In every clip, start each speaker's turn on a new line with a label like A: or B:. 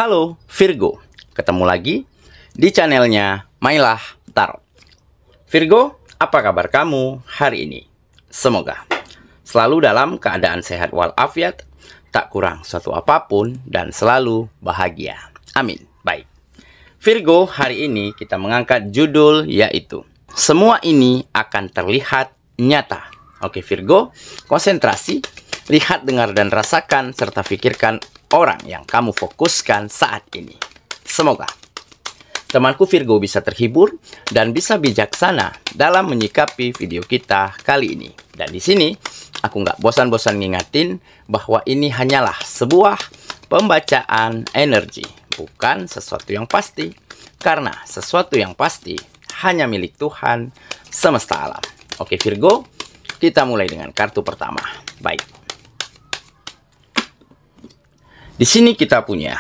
A: Halo Virgo, ketemu lagi di channelnya Mailah Tarot. Virgo, apa kabar kamu hari ini? Semoga selalu dalam keadaan sehat walafiat, tak kurang suatu apapun, dan selalu bahagia. Amin. Baik, Virgo, hari ini kita mengangkat judul yaitu semua ini akan terlihat nyata. Oke Virgo, konsentrasi, lihat, dengar, dan rasakan, serta pikirkan orang yang kamu fokuskan saat ini. Semoga temanku Virgo bisa terhibur dan bisa bijaksana dalam menyikapi video kita kali ini. Dan di sini aku nggak bosan-bosan ngingatin bahwa ini hanyalah sebuah pembacaan energi, bukan sesuatu yang pasti. Karena sesuatu yang pasti hanya milik Tuhan semesta alam. Oke Virgo, kita mulai dengan kartu pertama. Baik. Di sini kita punya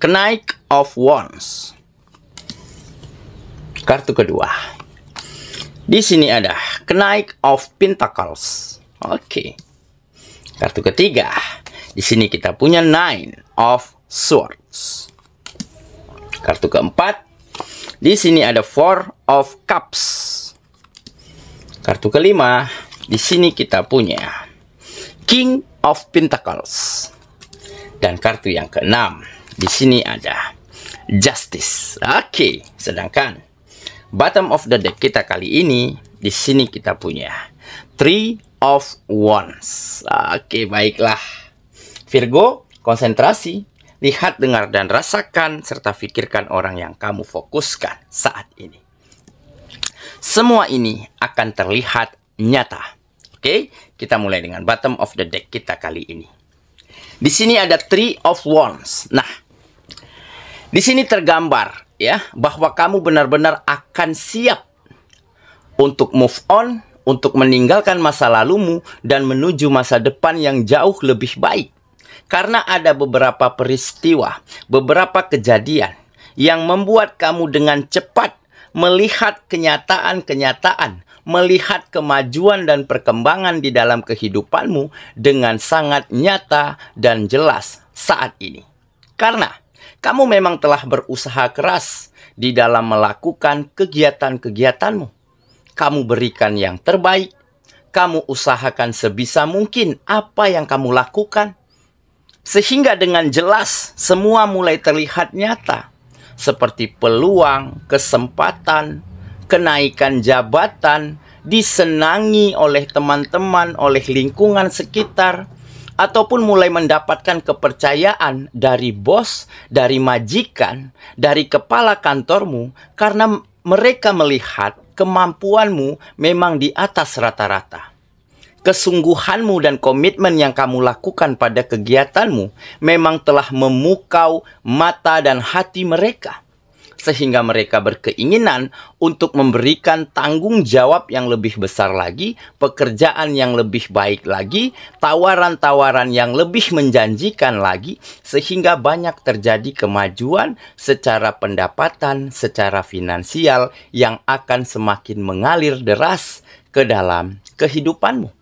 A: Knight of Wands. Kartu kedua. Di sini ada Knight of Pentacles. Oke. Kartu ketiga. Di sini kita punya Nine of Swords. Kartu keempat. Di sini ada Four of Cups. Kartu kelima. Di sini kita punya King of Pentacles. Dan kartu yang keenam, di sini ada Justice. Oke, sedangkan bottom of the deck kita kali ini, di sini kita punya Three of Wands. Oke, baiklah. Virgo, konsentrasi, lihat, dengar, dan rasakan, serta pikirkan orang yang kamu fokuskan saat ini. Semua ini akan terlihat nyata. Oke, kita mulai dengan bottom of the deck kita kali ini. Di sini ada Three of Wands. Nah, di sini tergambar ya bahwa kamu benar-benar akan siap untuk move on, untuk meninggalkan masa lalumu dan menuju masa depan yang jauh lebih baik. Karena ada beberapa peristiwa, beberapa kejadian yang membuat kamu dengan cepat melihat kenyataan-kenyataan, melihat kemajuan dan perkembangan di dalam kehidupanmu dengan sangat nyata dan jelas saat ini. Karena kamu memang telah berusaha keras di dalam melakukan kegiatan-kegiatanmu. Kamu berikan yang terbaik, kamu usahakan sebisa mungkin apa yang kamu lakukan. Sehingga dengan jelas semua mulai terlihat nyata. Seperti peluang, kesempatan, kenaikan jabatan, disenangi oleh teman-teman, oleh lingkungan sekitar, ataupun mulai mendapatkan kepercayaan dari bos, dari majikan, dari kepala kantormu, karena mereka melihat kemampuanmu memang di atas rata-rata. Kesungguhanmu dan komitmen yang kamu lakukan pada kegiatanmu memang telah memukau mata dan hati mereka. Sehingga mereka berkeinginan untuk memberikan tanggung jawab yang lebih besar lagi, pekerjaan yang lebih baik lagi, tawaran-tawaran yang lebih menjanjikan lagi, sehingga banyak terjadi kemajuan secara pendapatan, secara finansial yang akan semakin mengalir deras ke dalam kehidupanmu.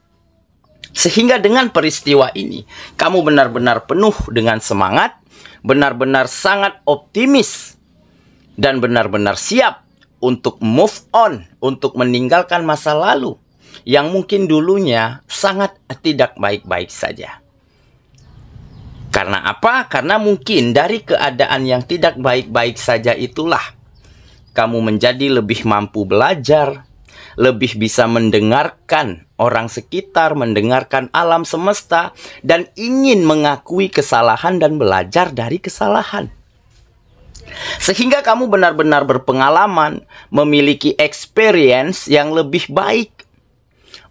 A: Sehingga dengan peristiwa ini, kamu benar-benar penuh dengan semangat, benar-benar sangat optimis, dan benar-benar siap untuk move on, untuk meninggalkan masa lalu yang mungkin dulunya sangat tidak baik-baik saja. Karena apa? Karena mungkin dari keadaan yang tidak baik-baik saja itulah kamu menjadi lebih mampu belajar, lebih bisa mendengarkan orang sekitar, mendengarkan alam semesta, dan ingin mengakui kesalahan dan belajar dari kesalahan. Sehingga kamu benar-benar berpengalaman, memiliki experience yang lebih baik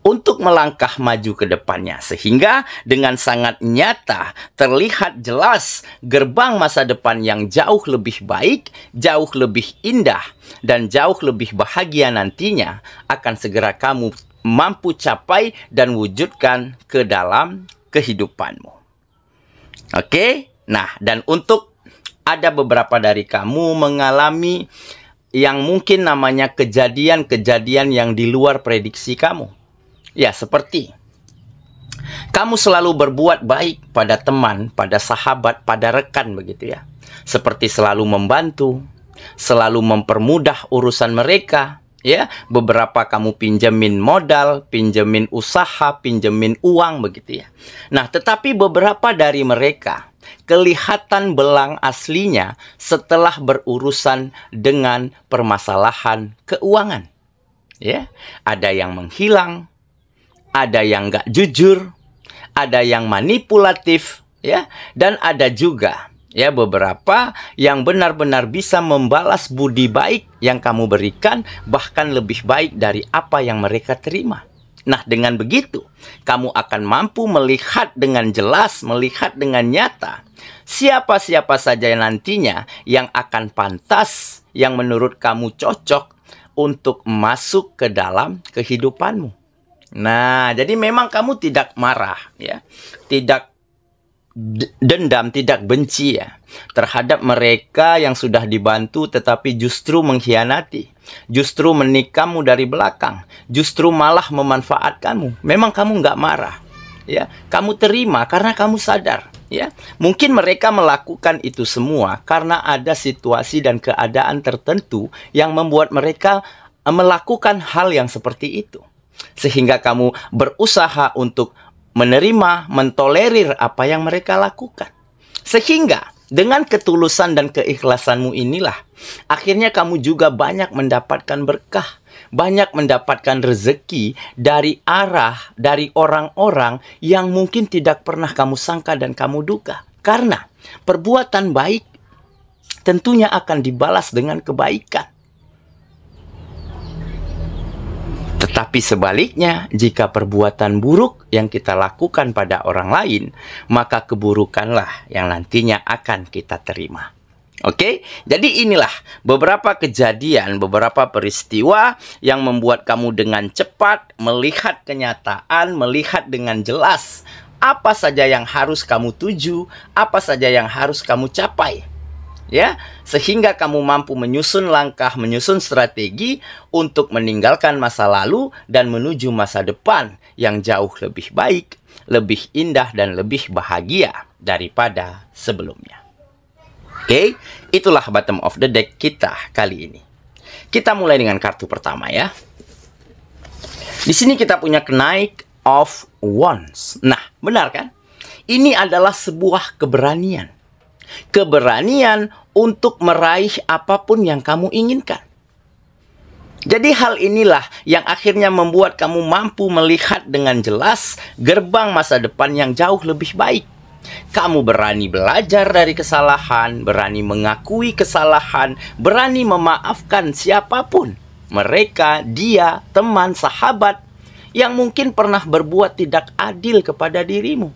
A: untuk melangkah maju ke depannya. Sehingga dengan sangat nyata terlihat jelas gerbang masa depan yang jauh lebih baik, jauh lebih indah, dan jauh lebih bahagia nantinya akan segera kamu mampu capai dan wujudkan ke dalam kehidupanmu. Oke? Nah, dan untuk ada beberapa dari kamu mengalami yang mungkin namanya kejadian-kejadian yang di luar prediksi kamu. Ya, seperti kamu selalu berbuat baik pada teman, pada sahabat, pada rekan begitu ya. seperti selalu membantu, selalu mempermudah urusan mereka, ya. Beberapa kamu pinjemin modal, pinjemin usaha, pinjemin uang, begitu ya. Nah, tetapi beberapa dari mereka kelihatan belang aslinya setelah berurusan dengan permasalahan keuangan. Ya, ada yang menghilang, ada yang nggak jujur, ada yang manipulatif, ya, dan ada juga ya beberapa yang benar-benar bisa membalas budi baik yang kamu berikan, bahkan lebih baik dari apa yang mereka terima. Nah, dengan begitu, kamu akan mampu melihat dengan jelas, melihat dengan nyata, siapa-siapa saja nantinya yang akan pantas, yang menurut kamu cocok untuk masuk ke dalam kehidupanmu. Nah, jadi memang kamu tidak marah, ya, tidak dendam, tidak benci ya terhadap mereka yang sudah dibantu tetapi justru mengkhianati, justru menikahmu dari belakang, justru malah memanfaatkanmu. Memang kamu nggak marah, ya, kamu terima karena kamu sadar, ya, mungkin mereka melakukan itu semua karena ada situasi dan keadaan tertentu yang membuat mereka melakukan hal yang seperti itu, sehingga kamu berusaha untuk menerima, mentolerir apa yang mereka lakukan. Sehingga dengan ketulusan dan keikhlasanmu inilah, akhirnya kamu juga banyak mendapatkan berkah, banyak mendapatkan rezeki dari orang-orang yang mungkin tidak pernah kamu sangka dan kamu duga. Karena perbuatan baik tentunya akan dibalas dengan kebaikan. Tetapi sebaliknya, jika perbuatan buruk yang kita lakukan pada orang lain, maka keburukanlah yang nantinya akan kita terima. Oke, jadi inilah beberapa kejadian, beberapa peristiwa yang membuat kamu dengan cepat melihat kenyataan, melihat dengan jelas apa saja yang harus kamu tuju, apa saja yang harus kamu capai. Ya, sehingga kamu mampu menyusun langkah, menyusun strategi untuk meninggalkan masa lalu dan menuju masa depan yang jauh lebih baik, lebih indah dan lebih bahagia daripada sebelumnya. Oke, itulah bottom of the deck kita kali ini. Kita mulai dengan kartu pertama ya. Di sini kita punya Knight of Wands. Nah, benar kan? Ini adalah sebuah keberanian. Keberanian untuk meraih apapun yang kamu inginkan. Jadi hal inilah yang akhirnya membuat kamu mampu melihat dengan jelas gerbang masa depan yang jauh lebih baik. Kamu berani belajar dari kesalahan, berani mengakui kesalahan, berani memaafkan siapapun. Mereka, dia, teman, sahabat yang mungkin pernah berbuat tidak adil kepada dirimu.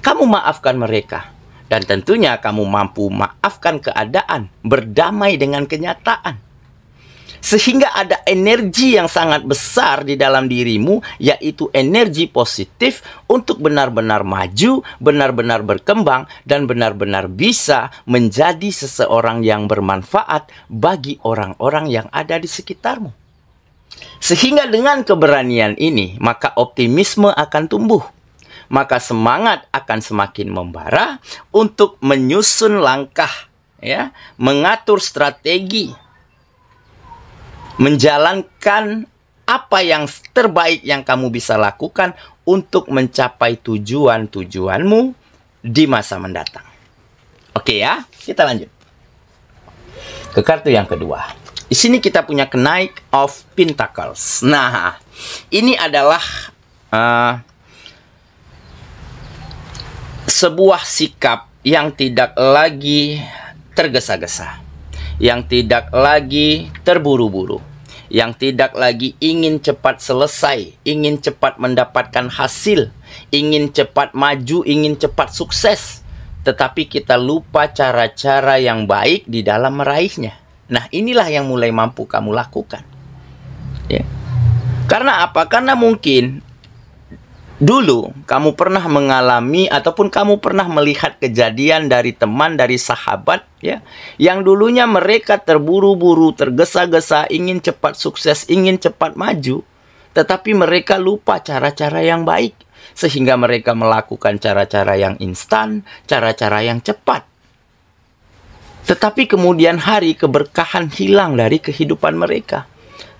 A: Kamu maafkan mereka. Dan tentunya kamu mampu maafkan keadaan, berdamai dengan kenyataan. Sehingga ada energi yang sangat besar di dalam dirimu, yaitu energi positif untuk benar-benar maju, benar-benar berkembang, dan benar-benar bisa menjadi seseorang yang bermanfaat bagi orang-orang yang ada di sekitarmu. Sehingga dengan keberanian ini, maka optimisme akan tumbuh. Maka semangat akan semakin membara untuk menyusun langkah, ya, mengatur strategi, menjalankan apa yang terbaik yang kamu bisa lakukan untuk mencapai tujuan-tujuanmu di masa mendatang. Oke ya, kita lanjut ke kartu yang kedua. Di sini kita punya Knight of Pentacles. Nah, ini adalah sebuah sikap yang tidak lagi tergesa-gesa, yang tidak lagi terburu-buru, yang tidak lagi ingin cepat selesai, ingin cepat mendapatkan hasil, ingin cepat maju, ingin cepat sukses. Tetapi kita lupa cara-cara yang baik di dalam meraihnya. Nah, inilah yang mulai mampu kamu lakukan. Ya. Karena apa? Karena mungkin dulu kamu pernah mengalami ataupun kamu pernah melihat kejadian dari teman, dari sahabat ya, yang dulunya mereka terburu-buru, tergesa-gesa, ingin cepat sukses, ingin cepat maju, tetapi mereka lupa cara-cara yang baik, sehingga mereka melakukan cara-cara yang instan, cara-cara yang cepat. Tetapi kemudian hari keberkahan hilang dari kehidupan mereka.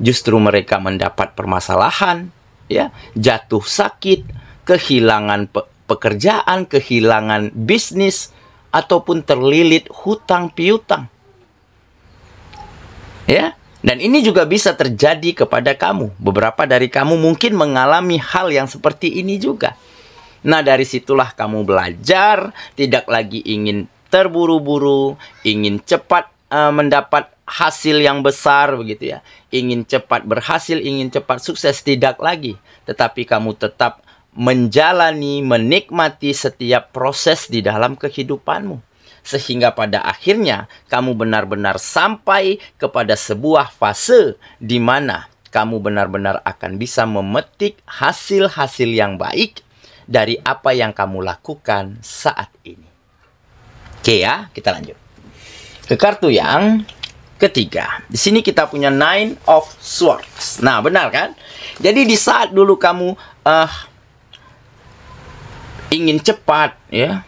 A: Justru mereka mendapat permasalahan, ya, jatuh sakit, kehilangan pekerjaan, kehilangan bisnis, ataupun terlilit hutang piutang. Ya, dan ini juga bisa terjadi kepada kamu. Beberapa dari kamu mungkin mengalami hal yang seperti ini juga. Nah, dari situlah kamu belajar, tidak lagi ingin terburu-buru, ingin cepat mendapat hasil yang besar, begitu ya. Ingin cepat berhasil, ingin cepat sukses, tidak lagi. Tetapi kamu tetap menjalani, menikmati setiap proses di dalam kehidupanmu. Sehingga pada akhirnya kamu benar-benar sampai kepada sebuah fase di mana kamu benar-benar akan bisa memetik hasil-hasil yang baik dari apa yang kamu lakukan saat ini. Oke ya, kita lanjut ke kartu yang ketiga. Di sini kita punya Nine of Swords. Nah, benar kan? Jadi di saat dulu kamu ingin cepat, ya,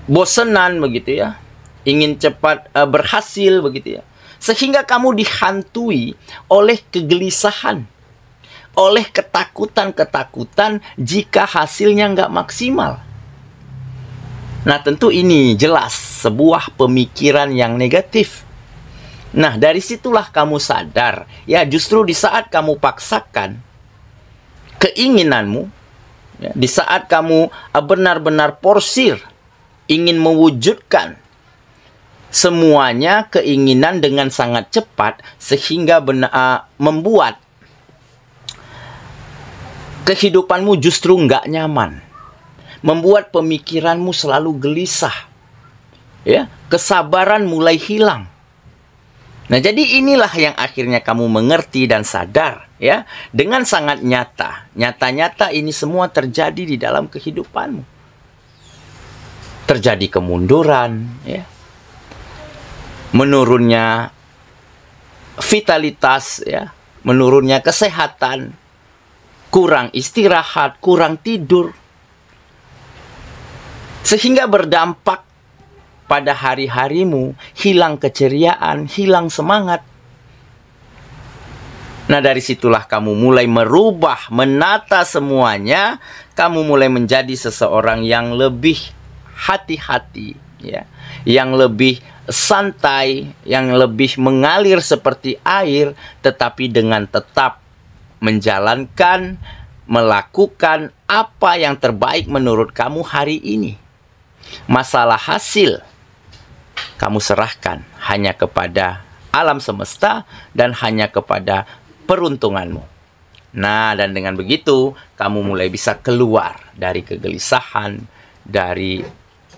A: bosenan begitu ya, ingin cepat berhasil begitu ya, sehingga kamu dihantui oleh kegelisahan, oleh ketakutan-ketakutan jika hasilnya nggak maksimal. Nah, tentu ini jelas sebuah pemikiran yang negatif. Nah, dari situlah kamu sadar, ya, justru di saat kamu paksakan keinginanmu, ya, di saat kamu benar-benar porsir, ingin mewujudkan semuanya keinginan dengan sangat cepat, sehingga membuat kehidupanmu justru nggak nyaman. Membuat pemikiranmu selalu gelisah, ya, kesabaran mulai hilang. Nah, jadi inilah yang akhirnya kamu mengerti dan sadar, ya, dengan sangat nyata ini semua terjadi di dalam kehidupanmu. Terjadi kemunduran, ya, menurunnya vitalitas, ya, menurunnya kesehatan, kurang istirahat, kurang tidur, sehingga berdampak pada hari-harimu, hilang keceriaan, hilang semangat. Nah, dari situlah kamu mulai merubah, menata semuanya. Kamu mulai menjadi seseorang yang lebih hati-hati, ya, yang lebih santai, yang lebih mengalir seperti air, tetapi dengan tetap menjalankan, melakukan apa yang terbaik menurut kamu hari ini. Masalah hasil kamu serahkan hanya kepada alam semesta dan hanya kepada peruntunganmu. Nah, dan dengan begitu kamu mulai bisa keluar dari kegelisahan, dari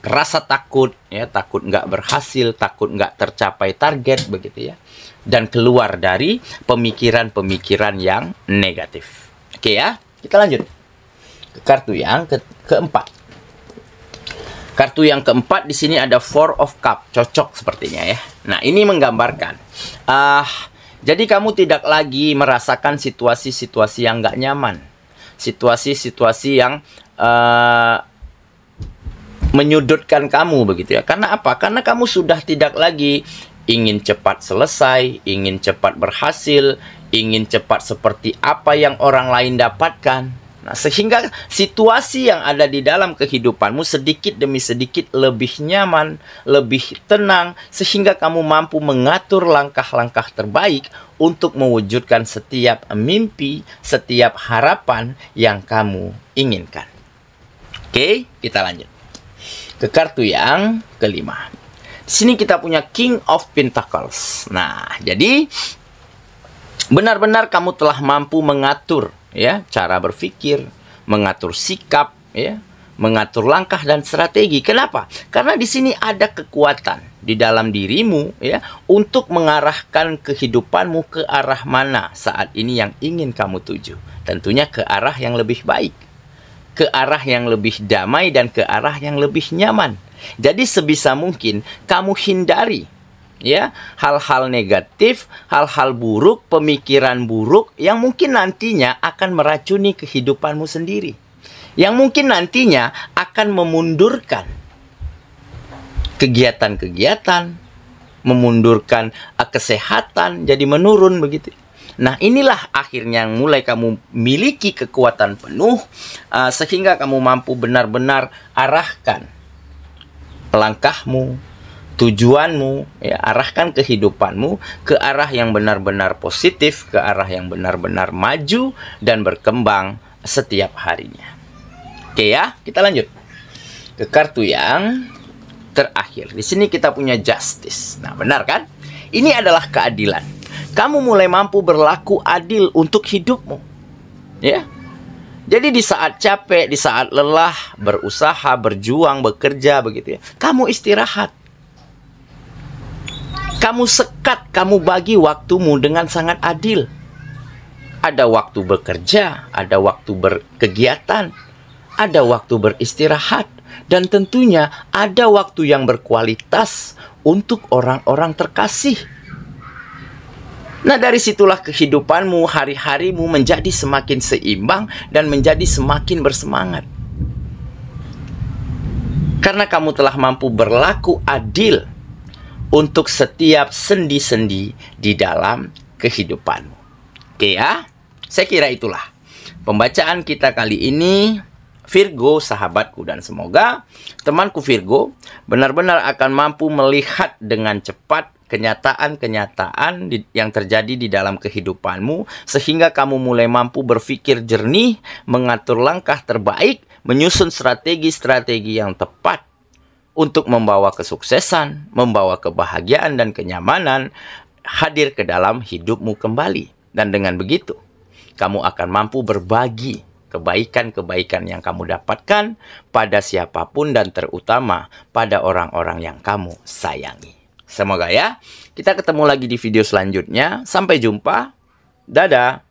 A: rasa takut, ya, takut nggak berhasil, takut nggak tercapai target, begitu ya, dan keluar dari pemikiran-pemikiran yang negatif. Oke ya, kita lanjut ke kartu yang keempat. Kartu yang keempat di sini ada Four of Cups, cocok sepertinya ya. Nah, ini menggambarkan, jadi kamu tidak lagi merasakan situasi-situasi yang nggak nyaman, situasi-situasi yang menyudutkan kamu begitu ya. Karena apa? Karena kamu sudah tidak lagi ingin cepat selesai, ingin cepat berhasil, ingin cepat seperti apa yang orang lain dapatkan. Nah, sehingga situasi yang ada di dalam kehidupanmu sedikit demi sedikit lebih nyaman, lebih tenang, sehingga kamu mampu mengatur langkah-langkah terbaik untuk mewujudkan setiap mimpi, setiap harapan yang kamu inginkan. Oke, kita lanjut ke kartu yang kelima. Di sini kita punya King of Pentacles. Nah, jadi benar-benar kamu telah mampu mengatur, ya, cara berpikir, mengatur sikap, ya, mengatur langkah dan strategi. Kenapa? Karena di sini ada kekuatan di dalam dirimu, ya, untuk mengarahkan kehidupanmu ke arah mana saat ini yang ingin kamu tuju. Tentunya ke arah yang lebih baik, ke arah yang lebih damai, dan ke arah yang lebih nyaman. Jadi sebisa mungkin kamu hindari, ya, hal-hal negatif, hal-hal buruk, pemikiran buruk yang mungkin nantinya akan meracuni kehidupanmu sendiri, yang mungkin nantinya akan memundurkan kegiatan-kegiatan, memundurkan kesehatan jadi menurun begitu. Nah, inilah akhirnya yang mulai kamu miliki kekuatan penuh sehingga kamu mampu benar-benar arahkan langkahmu, tujuanmu, ya, arahkan kehidupanmu ke arah yang benar-benar positif, ke arah yang benar-benar maju dan berkembang setiap harinya. Oke ya, kita lanjut ke kartu yang terakhir. Di sini kita punya justice. Nah, benar kan? Ini adalah keadilan. Kamu mulai mampu berlaku adil untuk hidupmu. Ya. Jadi di saat capek, di saat lelah, berusaha, berjuang, bekerja begitu ya. Kamu istirahat. Kamu sekat, kamu bagi waktumu dengan sangat adil. Ada waktu bekerja, ada waktu berkegiatan, ada waktu beristirahat. Dan tentunya ada waktu yang berkualitas untuk orang-orang terkasih. Nah, dari situlah kehidupanmu, hari-harimu menjadi semakin seimbang dan menjadi semakin bersemangat. Karena kamu telah mampu berlaku adil untuk setiap sendi-sendi di dalam kehidupanmu. Oke ya, saya kira itulah pembacaan kita kali ini. Virgo, sahabatku, dan semoga temanku Virgo benar-benar akan mampu melihat dengan cepat kenyataan-kenyataan yang terjadi di dalam kehidupanmu, sehingga kamu mulai mampu berpikir jernih, mengatur langkah terbaik, menyusun strategi-strategi yang tepat untuk membawa kesuksesan, membawa kebahagiaan dan kenyamanan hadir ke dalam hidupmu kembali. Dan dengan begitu, kamu akan mampu berbagi kebaikan-kebaikan yang kamu dapatkan pada siapapun dan terutama pada orang-orang yang kamu sayangi. Semoga ya, kita ketemu lagi di video selanjutnya. Sampai jumpa. Dadah.